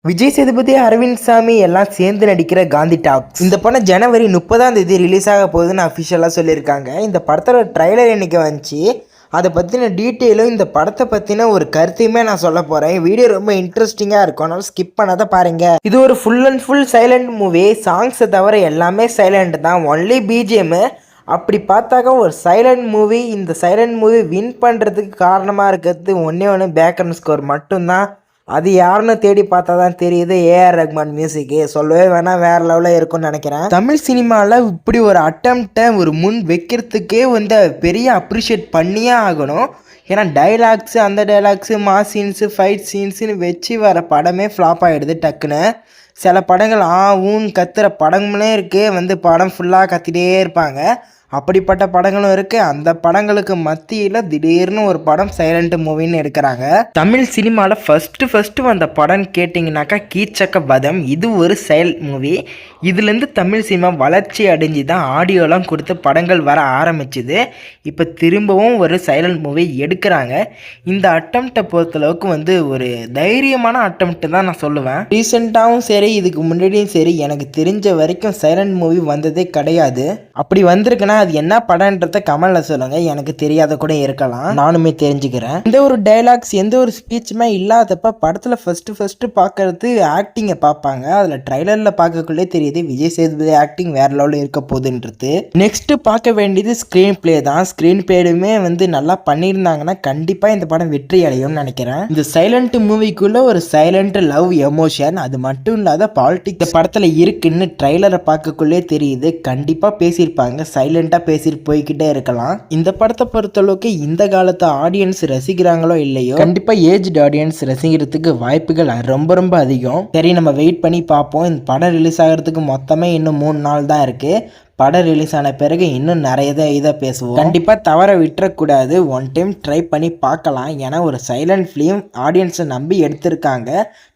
விஜய் சேதுபதி, அரவிந்த் சாமி எல்லாம் சேர்ந்து நடிக்கிற காந்தி டாக்ஸ் இந்த படம் ஜனவரி 30ஆம் தேதி ரிலீஸ் ஆக போகுதுன்னு அஃபிஷியலாக சொல்லியிருக்காங்க. இந்த படத்தோட ட்ரைலர் இன்னைக்கு வந்துச்சு. அதை பற்றின டீட்டெயிலும் இந்த படத்தை பற்றின ஒரு கருத்தையுமே நான் சொல்ல போகிறேன். வீடியோ ரொம்ப இன்ட்ரெஸ்டிங்காக இருக்கும், அதனால ஸ்கிப் பண்ணாத பாருங்கள். இது ஒரு full and full silent movie. சாங்ஸை தவிர எல்லாமே சைலண்ட் தான், ஒன்லி பிஜிஎம். அப்படி பார்த்தாக்கா ஒரு சைலண்ட் மூவி. இந்த சைலண்ட் மூவி வின் பண்ணுறதுக்கு காரணமாக இருக்கிறது ஒன்று பேக்ரவுண்ட் ஸ்கோர் மட்டும்தான். அது யாருன்னு தேடி பார்த்தா தான் தெரியுது, ஏஆர் ரஹ்மான் மியூசிக்கு. சொல்லவே வேணாம், வேறு லெவலில் இருக்கும்னு நினைக்கிறேன். தமிழ் சினிமாவில் இப்படி ஒரு அட்டம்ப்டை ஒரு முன் வைக்கிறதுக்கே பெரிய அப்ரிஷியேட் பண்ணியே ஆகணும். ஏன்னா டைலாக்ஸு, அந்த டைலாக்ஸு, மாஸ் சீன்ஸு, ஃபைட் சீன்ஸுன்னு வச்சு வர படமே ஃப்ளாப் ஆகிடுது டக்குன்னு. சில படங்கள் ஊன்னு கத்துற படங்களே இருக்குது, படம் ஃபுல்லாக கத்திட்டே இருப்பாங்க. அப்படிப்பட்ட படங்களும் இருக்குது. அந்த படங்களுக்கு மத்தியில் திடீர்னு ஒரு படம் சைலண்ட் மூவின்னு எடுக்கிறாங்க. தமிழ் சினிமாவில் ஃபஸ்ட்டு வந்த படம்னு கேட்டிங்கனாக்கா கீச்சக்க பதம். இது ஒரு சைலண்ட் மூவி. இதுலேருந்து தமிழ் சினிமா வளர்ச்சி அடைஞ்சு தான் ஆடியோலாம் கொடுத்து படங்கள் வர ஆரம்பிச்சுது. இப்போ திரும்பவும் ஒரு சைலண்ட் மூவி எடுக்கிறாங்க. இந்த அட்டம்ப்டை பொறுத்தளவுக்கு ஒரு தைரியமான அட்டம்ப்ட் தான் நான் சொல்லுவேன். ரீசெண்டாகவும் சரி, இதுக்கு முன்னாடியும் சரி, எனக்கு தெரிஞ்ச வரைக்கும் சைலண்ட் மூவி வந்ததே கிடையாது. அப்படி வந்திருக்குன்னா அது என்ன படம்ன்றத கமெண்ட்ல சொல்லுங்க. எனக்கு தெரியாத கூட இருக்கலாம், நானுமே தெரிஞ்சுக்கிறேன். எந்த ஒரு டைலாக்ஸ், எந்த ஒரு ஸ்பீச்சுமே இல்லாதப்ப படத்துல ஃபர்ஸ்ட் பார்க்கறது ஆக்டிங்கை பார்ப்பாங்க. அதுல ட்ரைலர்ல பார்க்கக்குள்ளே தெரியுது விஜய் சேதுபதி ஆக்டிங் வேற லெவலில் இருக்க போகுதுன்றது. நெக்ஸ்ட் பார்க்க வேண்டியது ஸ்கிரீன் பிளே தான். ஸ்கிரீன் பிளேயுமே நல்லா பண்ணியிருந்தாங்கன்னா கண்டிப்பா இந்த படம் வெற்றி அடையும்னு நினைக்கிறேன். இந்த சைலண்ட் மூவிக்குள்ள ஒரு சைலண்ட் லவ் எமோஷன், அது மட்டும் இல்லாத பாலிடிக்ஸ் படத்துல இருக்குன்னு ட்ரைலரை பார்க்கக்குள்ளே தெரியுது. கண்டிப்பா பேசியிருப்பாங்க, சைலண்டா பேசிட்டு போய்கிட்டே இருக்கலாம். இந்த படத்தை பொறுத்தளவுக்கு இந்த காலத்து ஆடியன்ஸ் ரசிக்கிறாங்களோ இல்லையோ, கண்டிப்பா ஏஜ்டு ஆடியன்ஸ் ரசிக்கிறதுக்கு வாய்ப்புகள் ரொம்ப அதிகம். சரி, நம்ம வெயிட் பண்ணி பார்ப்போம். இந்த படம் ரிலீஸ் ஆகிறதுக்கு மொத்தமே இன்னும் 3 நாள் தான் இருக்கு. படம் ரிலீஸ் ஆன பிறகு இன்னும் நிறைய இதை பேசுவோம். கண்டிப்பாக தவற விட்டுறக்கூடாது. ஒன் டைம் ட்ரை பண்ணி பார்க்கலாம். ஏன்னா ஒரு சைலண்ட் ஃபிலிம் ஆடியன்ஸை நம்பி எடுத்திருக்காங்க.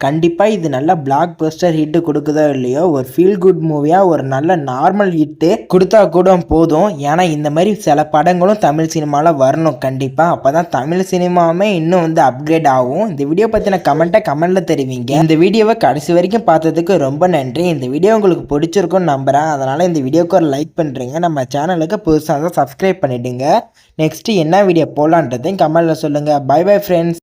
கண்டிப்பாக இது நல்ல பிளாக் பஸ்டர் ஹிட்டு கொடுக்குதோ இல்லையோ, ஒரு ஃபீல் குட் மூவியாக ஒரு நல்ல நார்மல் ஹிட்டு கொடுத்தா கூட போதும். ஏன்னா இந்த மாதிரி சில படங்களும் தமிழ் சினிமாவில் வரணும் கண்டிப்பாக. அப்போ தான் தமிழ் சினிமாவுமே இன்னும் அப்கிரேட் ஆகும். இந்த வீடியோ பற்றின கமெண்ட்டை கமெண்ட்டில் தெரிவிங்க. இந்த வீடியோவை கடைசி வரைக்கும் பார்த்ததுக்கு ரொம்ப நன்றி. இந்த வீடியோ உங்களுக்கு பிடிச்சிருக்குன்னு நம்புகிறேன். அதனால் இந்த வீடியோக்கு லைக் பண்ணுறீங்க. நம்ம சேனலுக்கு புதுசாக சப்ஸ்கிரைப் பண்ணிவிடுங்க. நெக்ஸ்ட்டு என்ன வீடியோ போடலான்றதையும் கமெண்ட்டில் சொல்லுங்கள். Bye bye friends.